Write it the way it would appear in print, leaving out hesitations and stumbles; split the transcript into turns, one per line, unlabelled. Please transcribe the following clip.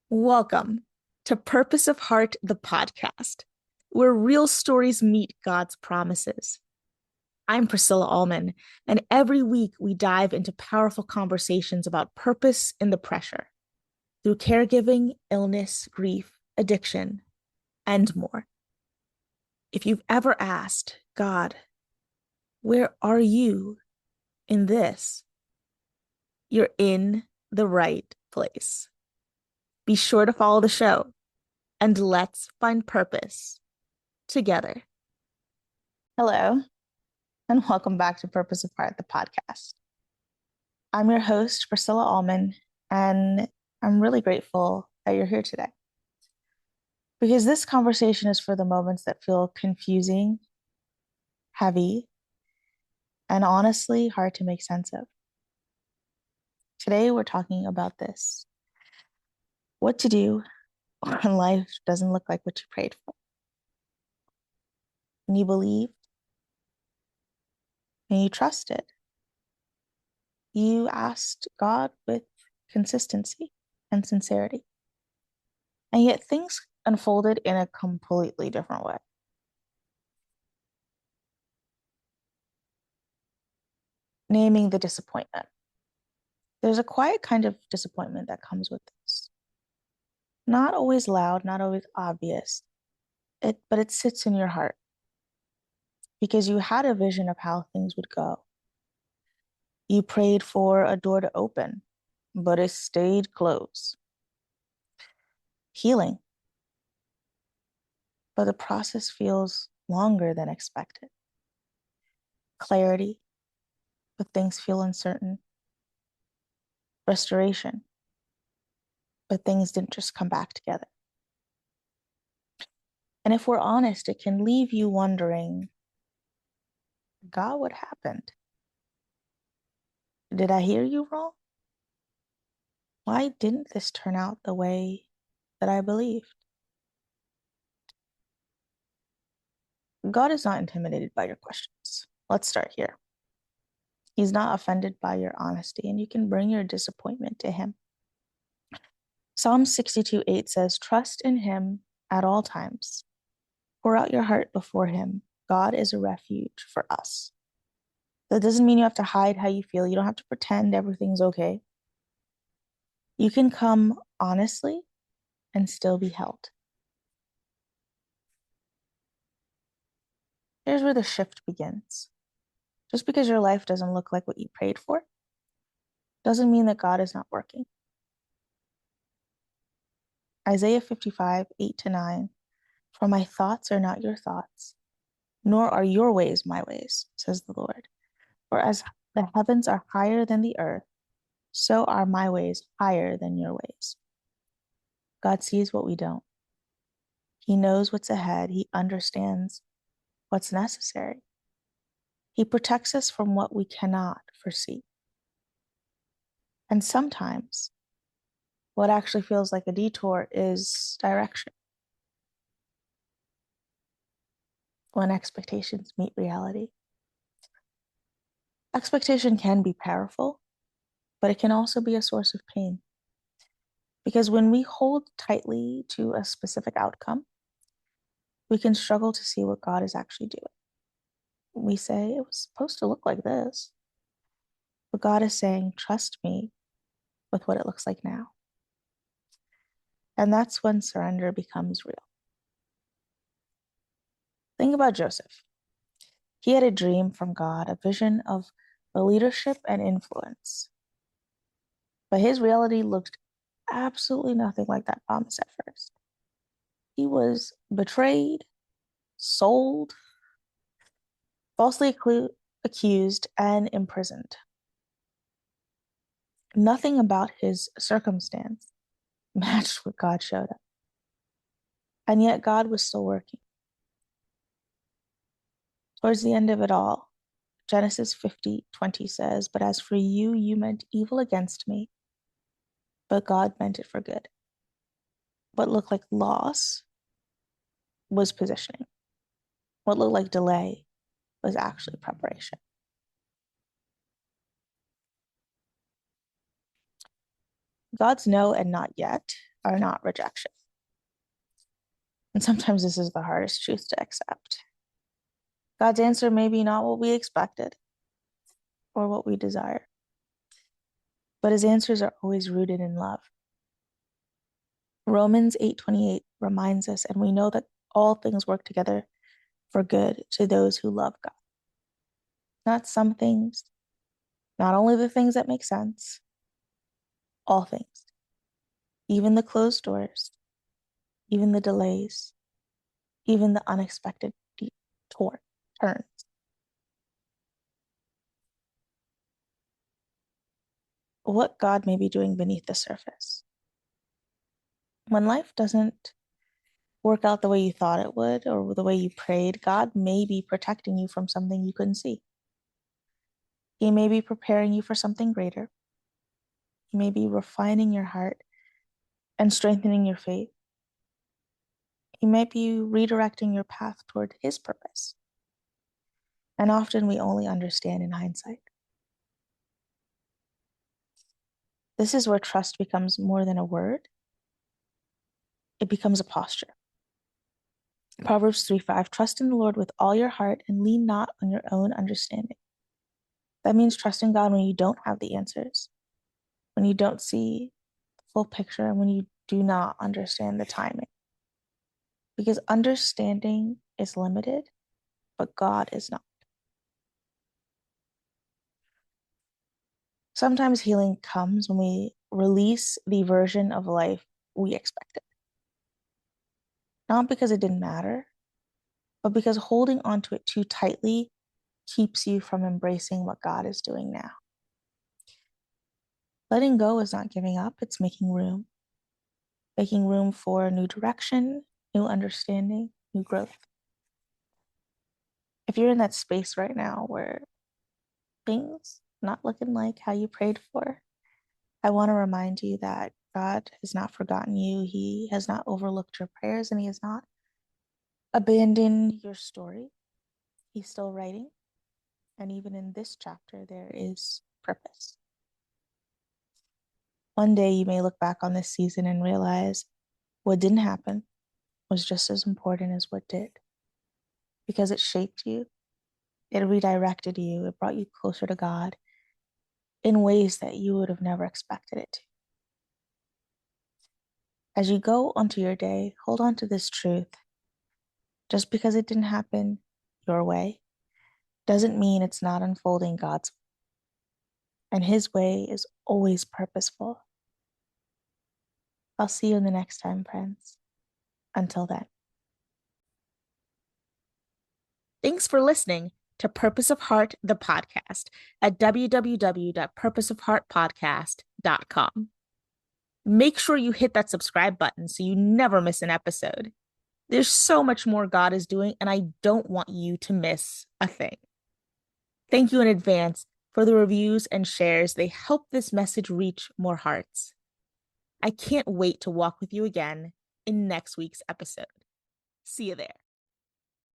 Welcome to Purpose of Heart, the podcast, where real stories meet God's promises. I'm Priscilla Allman, and every week we dive into powerful conversations about purpose in the pressure through caregiving, illness, grief, addiction, and more. If you've ever asked, God, where are you in this? You're in the right place. Be sure to follow the show and let's find purpose together. Hello, and welcome back to Purpose of Heart, the podcast. I'm your host, Priscilla Allman, and I'm really grateful that you're here today because this conversation is for the moments that feel confusing, heavy, and honestly hard to make sense of. Today, we're talking about this: what to do when life doesn't look like what you prayed for. And you believe and you trusted. You asked God with consistency and sincerity. And yet things unfolded in a completely different way. Naming the disappointment. There's a quiet kind of disappointment that comes with this. Not always loud, not always obvious, but it sits in your heart because you had a vision of how things would go. You prayed for a door to open, but it stayed closed. Healing, but the process feels longer than expected. Clarity, but things feel uncertain. Restoration, but things didn't just come back together. And if we're honest, it can leave you wondering, God, what happened? Did I hear you wrong? Why didn't this turn out the way that I believed? God is not intimidated by your questions. Let's start here. He's not offended by your honesty, and you can bring your disappointment to him. Psalm 62:8 says, trust in him at all times. Pour out your heart before him. God is a refuge for us. That doesn't mean you have to hide how you feel. You don't have to pretend everything's okay. You can come honestly and still be held. Here's where the shift begins. Just because your life doesn't look like what you prayed for doesn't mean that God is not working. Isaiah 55:8-9, for my thoughts are not your thoughts, nor are your ways my ways, says the Lord. For as the heavens are higher than the earth, so are my ways higher than your ways. God sees what we don't. He knows what's ahead. He understands what's necessary. He protects us from what we cannot foresee. And sometimes what actually feels like a detour is direction. When expectations meet reality. Expectation can be powerful, but it can also be a source of pain. Because when we hold tightly to a specific outcome, we can struggle to see what God is actually doing. We say, it was supposed to look like this. But God is saying, trust me with what it looks like now. And that's when surrender becomes real. Think about Joseph. He had a dream from God, a vision of the leadership and influence. But his reality looked absolutely nothing like that promise at first. He was betrayed, sold, falsely accused, and imprisoned. Nothing about his circumstance matched what God showed him. And yet God was still working. Towards the end of it all, Genesis 50:20 says, but as for you, you meant evil against me, but God meant it for good. What looked like loss was positioning. What looked like delay was actually preparation. God's no and not yet are not rejection. And sometimes this is the hardest truth to accept. God's answer may be not what we expected or what we desire, but his answers are always rooted in love. Romans 8:28 reminds us, and we know that all things work together for good to those who love God. Not some things, not only the things that make sense, all things, even the closed doors, even the delays, even the unexpected turns. What God may be doing beneath the surface. When life doesn't work out the way you thought it would or the way you prayed, God may be protecting you from something you couldn't see. He may be preparing you for something greater. He may be refining your heart and strengthening your faith. He might be redirecting your path toward his purpose. And often we only understand in hindsight. This is where trust becomes more than a word. It becomes a posture. Proverbs 3:5, trust in the Lord with all your heart and lean not on your own understanding. That means trusting God when you don't have the answers, when you don't see the full picture, and when you do not understand the timing. Because understanding is limited, but God is not. Sometimes healing comes when we release the version of life we expected. Not because it didn't matter, but because holding onto it too tightly keeps you from embracing what God is doing now. Letting go is not giving up, it's making room for new direction, new understanding, new growth. If you're in that space right now where things not looking like how you prayed for, I want to remind you that God has not forgotten you. He has not overlooked your prayers, and he has not abandoned your story. He's still writing. And even in this chapter, there is purpose. One day you may look back on this season and realize what didn't happen was just as important as what did, because it shaped you, it redirected you, it brought you closer to God in ways that you would have never expected it to. As you go onto your day, hold on to this truth. Just because it didn't happen your way doesn't mean it's not unfolding God's way. And his way is always purposeful. I'll see you in the next time, friends. Until then. Thanks for listening to Purpose of Heart, the podcast at www.purposeofheartpodcast.com. Make sure you hit that subscribe button so you never miss an episode. There's so much more God is doing, and I don't want you to miss a thing. Thank you in advance for the reviews and shares. They help this message reach more hearts. I can't wait to walk with you again in next week's episode. See you there.